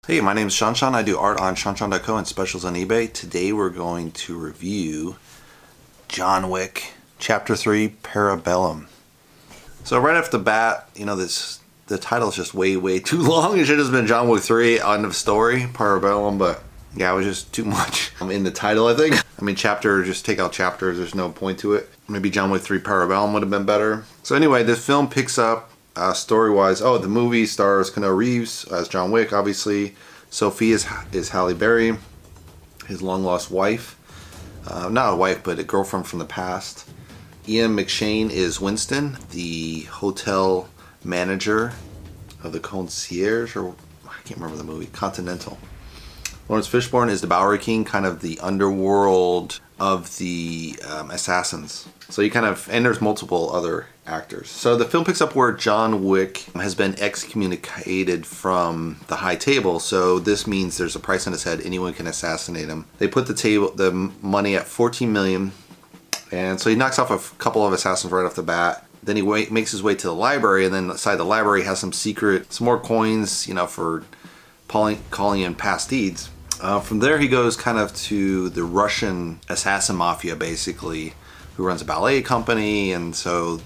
Hey, my name is ShawNshawN. I do art on ShawNshawN.co and specials on eBay. Today we're going to review John Wick, Chapter 3, Parabellum. So right off the bat, the title is just way too long. It should have been John Wick 3, end of story, Parabellum, but yeah, it was just too much in the title, I think. I mean, chapter, just take out chapters, there's no point to it. Maybe John Wick 3, Parabellum would have been better. So anyway, this film picks up story-wise. Oh, the movie stars Keanu Reeves as John Wick, obviously. Sophie is Halle Berry, his long-lost wife. Not a wife, but a girlfriend from the past. Ian McShane is Winston, the hotel manager of the concierge, or I can't remember the movie, Continental. Lawrence Fishburne is the Bowery King, kind of the underworld of the assassins. So and there's multiple other actors. So the film picks up where John Wick has been excommunicated from the high table. So this means there's a price on his head. Anyone can assassinate him. They put the money at $14 million. And so he knocks off a couple of assassins right off the bat. Then he makes his way to the library, and then inside the library has some more coins, for calling in past deeds. From there he goes kind of to the Russian assassin mafia, basically, who runs a ballet company. And so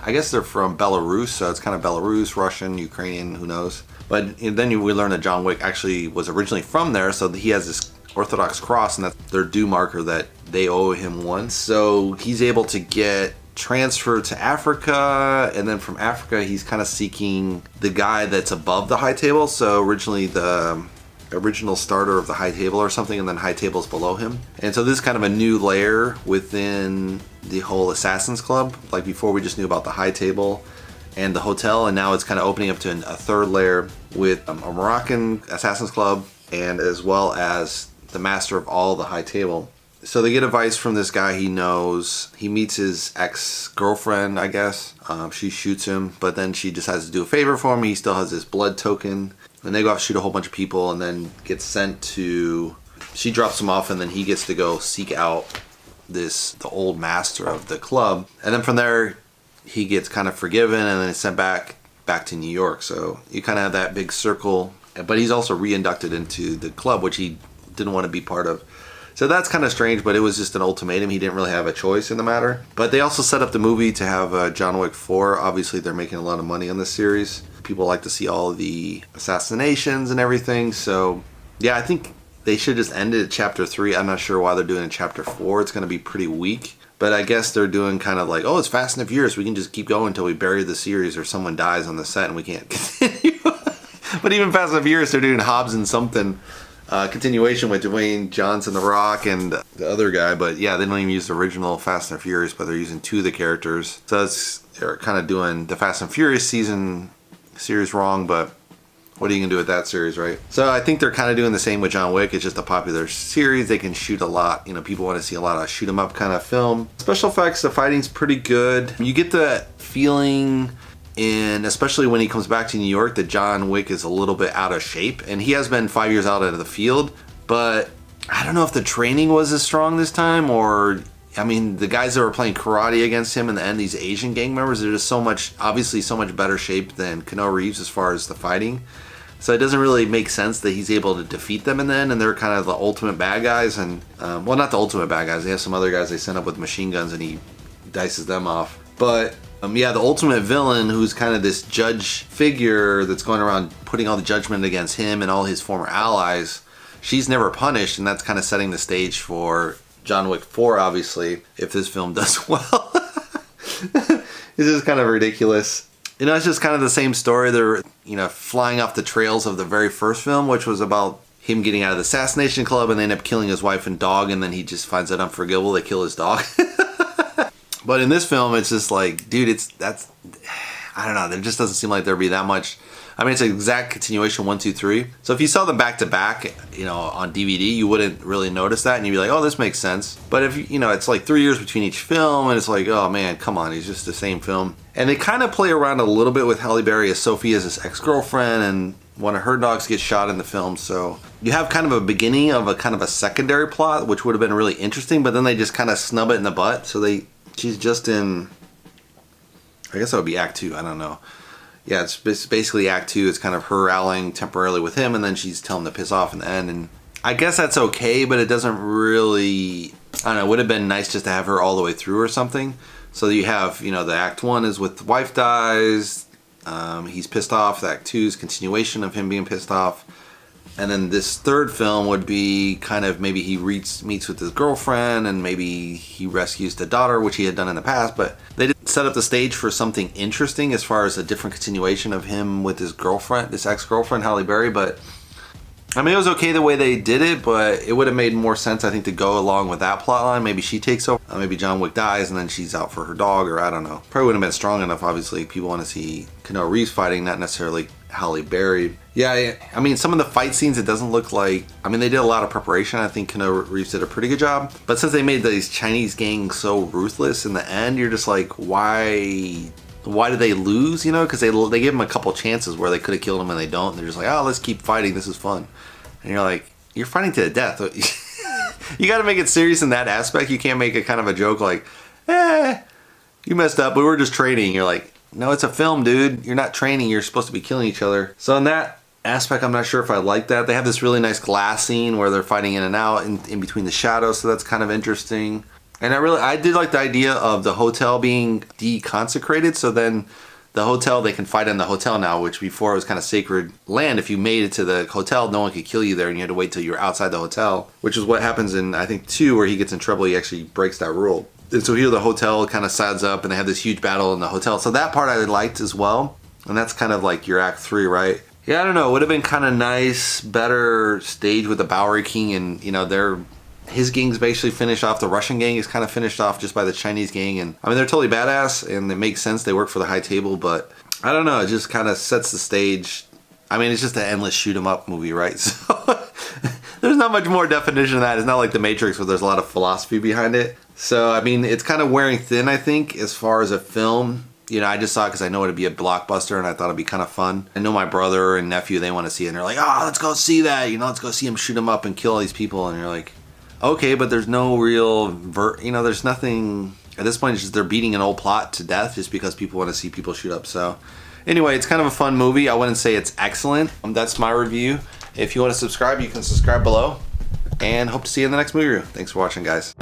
I guess they're from Belarus, so it's kind of Belarus, Russian, Ukrainian, who knows. But then we learn that John Wick actually was originally from there, so he has this Orthodox cross, and that's their due marker that they owe him one. So he's able to get transferred to Africa, and then from Africa he's kind of seeking the guy that's above the high table. So originally the original starter of the high table or something, and then high tables below him. And so this is kind of a new layer within the whole Assassin's Club. Like before, we just knew about the high table and the hotel, and now it's kind of opening up to a third layer with a Moroccan Assassin's Club, and as well as the master of all the high table. So they get advice from this guy he knows. He meets his ex-girlfriend, I guess. She shoots him, but then she decides to do a favor for him. He still has this blood token. And they go off, shoot a whole bunch of people, and then get sent to... She drops him off, and then he gets to go seek out the old master of the club. And then from there, he gets kind of forgiven, and then is sent back to New York. So you kind of have that big circle. But he's also re-inducted into the club, which he didn't want to be part of. So that's kind of strange, but it was just an ultimatum. He didn't really have a choice in the matter. But they also set up the movie to have John Wick 4. Obviously, they're making a lot of money on this series. People like to see all of the assassinations and everything. So, yeah, I think they should just end it at Chapter 3. I'm not sure why they're doing it Chapter 4. It's going to be pretty weak. But I guess they're doing kind of like, oh, it's Fast and the Furious. We can just keep going until we bury the series or someone dies on the set and we can't continue. But even Fast and the Furious, they're doing Hobbs and something. Continuation with Dwayne Johnson, The Rock, and the other guy. But yeah, they don't even use the original Fast and Furious, but they're using two of the characters. So they're kind of doing the Fast and Furious series wrong, but what are you going to do with that series, right? So I think they're kind of doing the same with John Wick. It's just a popular series. They can shoot a lot. People want to see a lot of shoot 'em up kind of film. Special effects, the fighting's pretty good. You get the feeling, and especially when he comes back to New York, that John Wick is a little bit out of shape. And he has been 5 years out of the field, but I don't know if the training was as strong this time, or... I mean, the guys that were playing karate against him in the end, these Asian gang members, they're just obviously so much better shape than Keanu Reeves as far as the fighting. So it doesn't really make sense that he's able to defeat them in the end, and they're kind of the ultimate bad guys. And, well, not the ultimate bad guys. They have some other guys they send up with machine guns, and he dices them off. But, yeah, the ultimate villain, who's kind of this judge figure that's going around putting all the judgment against him and all his former allies, she's never punished, and that's kind of setting the stage for John Wick 4, obviously, if this film does well. This is kind of ridiculous. It's just kind of the same story. They're, flying off the trails of the very first film, which was about him getting out of the assassination club, and they end up killing his wife and dog, and then he just finds it unforgivable. They kill his dog. But in this film, it's just like, dude, I don't know. There just doesn't seem like there'd be that much. I mean, it's an exact continuation, 1, 2, 3. So if you saw them back to back, on DVD, you wouldn't really notice that, and you'd be like, oh, this makes sense. But if it's like 3 years between each film, and it's like, oh man, come on, it's just the same film. And they kind of play around a little bit with Halle Berry as Sophie as his ex-girlfriend, and one of her dogs gets shot in the film. So you have kind of a beginning of a kind of a secondary plot, which would have been really interesting, but then they just kind of snub it in the butt. So she's just in, I guess that would be Act 2, I don't know. yeah, it's basically Act 2. It's kind of her allying temporarily with him, and then she's telling him to piss off in the end. And I guess that's okay, but it doesn't really, I don't know, it would have been nice just to have her all the way through or something. So you have, you know, the Act 1 is with the wife dies, he's pissed off. The Act 2 is continuation of him being pissed off. And then this third film would be kind of maybe he meets with his girlfriend, and maybe he rescues the daughter, which he had done in the past. But they didn't set up the stage for something interesting as far as a different continuation of him with his girlfriend, this ex-girlfriend, Halle Berry. But I mean, it was okay the way they did it, but it would have made more sense, I think, to go along with that plot line. Maybe she takes over. Maybe John Wick dies and then she's out for her dog, or I don't know. Probably wouldn't have been strong enough. Obviously, people want to see Keanu Reeves fighting, not necessarily Halle Berry. Yeah, I mean, some of the fight scenes, it doesn't look like, I meid they did a lot of preparation. I think Keanu Reeves did a pretty good job. But since they made these Chinese gangs so ruthless in the end, you're just like, why did they lose, you know? Because they gave him a couple chances where they could have killed him and they don't. And they're just like, oh, let's keep fighting. This is fun. And you're like, you're fighting to the death. You got to make it serious in that aspect. You can't make it kind of a joke like, you messed up. We were just training. You're like, no, it's a film, dude. You're not training. You're supposed to be killing each other. So in that aspect, I'm not sure if I like that. They have this really nice glass scene where they're fighting in and out in between the shadows. So that's kind of interesting. And I did like the idea of the hotel being deconsecrated. So then the hotel, they can fight in the hotel now, which before it was kind of sacred land. If you made it to the hotel, no one could kill you there, and you had to wait till you were outside the hotel, which is what happens in, I think, 2, where he gets in trouble. He actually breaks that rule. And so here the hotel kind of sides up, and they have this huge battle in the hotel. So that part I liked as well. And that's kind of like your Act 3, right? Yeah, I don't know. It would have been kind of nice, better stage with the Bowery King, and, you know, his gang's basically finished off. The Russian gang is kind of finished off just by the Chinese gang. And I mean, they're totally badass and it makes sense. They work for the high table, but I don't know. It just kind of sets the stage. I mean, it's just an endless shoot 'em up movie, right? So there's not much more definition of that. It's not like The Matrix where there's a lot of philosophy behind it. So, I mean, it's kind of wearing thin, I think, as far as a film. You know, I just saw it because I know it'd be a blockbuster and I thought it'd be kind of fun. I know my brother and nephew, they want to see it and they're like, oh, let's go see that. You know, let's go see him shoot 'em up and kill all these people. And you're like, okay, but there's no real, there's nothing, at this point it's just they're beating an old plot to death just because people want to see people shoot up. So anyway, it's kind of a fun movie. I wouldn't say it's excellent. That's my review. If you want to subscribe, you can subscribe below, and hope to see you in the next movie review. Thanks for watching, guys.